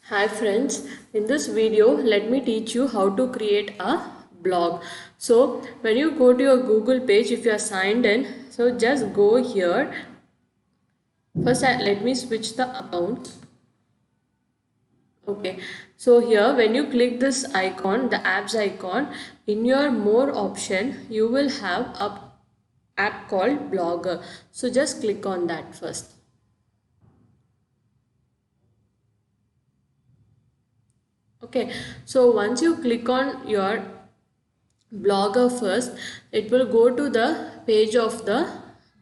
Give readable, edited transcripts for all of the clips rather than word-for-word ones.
Hi friends, in this video let me teach you how to create a blog. So when you go to your Google page, if you are signed in, so just go here. First let me switch the account. Okay, so here when you click this icon, the apps icon, in your more option you will have a app called Blogger. So just click on that first. Okay, so once you click on your Blogger first, it will go to the page of the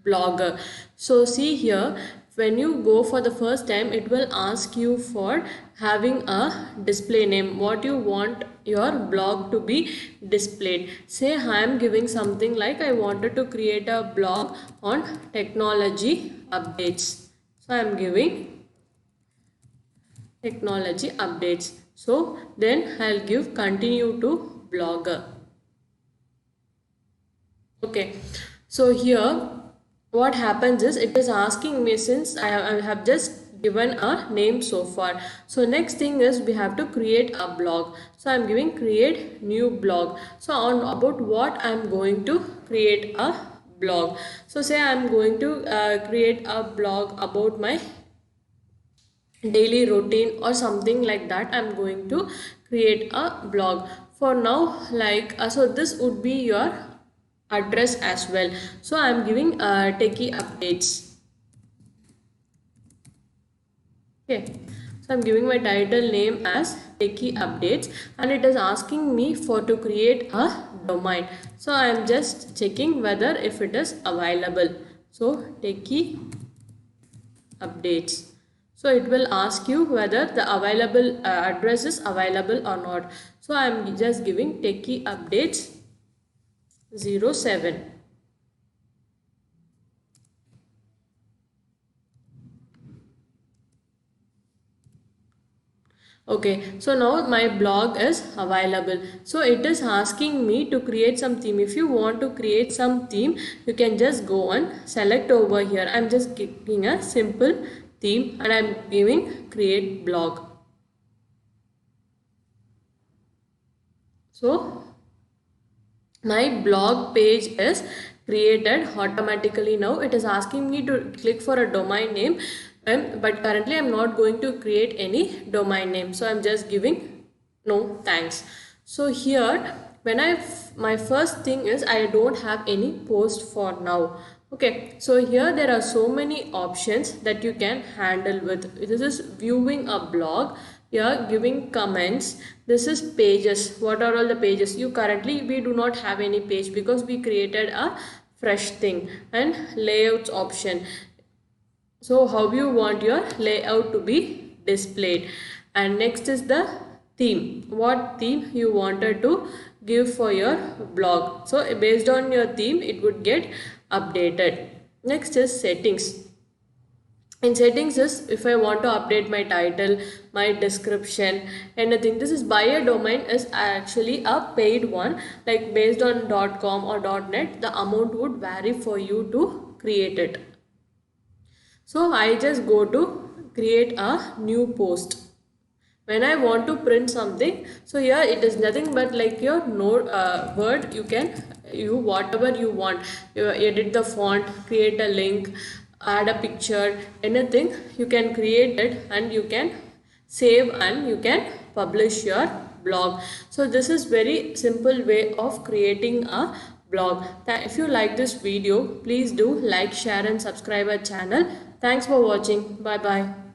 Blogger. So see here, when you go for the first time, it will ask you for having a display name, what you want your blog to be displayed. Say I am giving something like I wanted to create a blog on technology updates. So I am giving technology updates. So then I'll give continue to Blogger. Okay, so here what happens is it is asking me, since I have just given a name so far. So next thing is we have to create a blog. So I'm giving create new blog. So on about what I'm going to create a blog. So say I'm going to create a blog about my daily routine or something like that. I'm going to create a blog for now, like so this would be your address as well. So I'm giving techie updates. Okay, so I'm giving my title name as techie updates, and it is asking me for to create a domain. So I'm just checking whether if it is available. So techie updates. So it will ask you whether the available address is available or not. So I am just giving techie updates 07. Okay, so now my blog is available. So it is asking me to create some theme. If you want to create some theme, you can just go and select over here. I'm just giving a simple theme and I'm giving create blog. So my blog page is created automatically. Now it is asking me to click for a domain name, but currently I'm not going to create any domain name, so I'm just giving no thanks. So here when my first thing is I don't have any post for now. Okay, so here there are so many options that you can handle with. This is viewing a blog, here giving comments. This is pages. What are all the pages? You currently we do not have any page because we created a fresh thing. And layouts option. So how you want your layout to be displayed. And next is the theme. What theme you wanted to give for your blog. So based on your theme it would get updated. Next is settings. In settings is if I want to update my title, my description, anything. This is buy a domain is actually a paid one, like based on .com or .net the amount would vary for you to create it. So I just go to create a new post. When I want to print something, so here it is nothing but like your word. You can whatever you want. You edit the font, create a link, add a picture, anything you can create it, and you can save and you can publish your blog. So this is very simple way of creating a blog. If you like this video, please do like, share and subscribe our channel. Thanks for watching. Bye bye.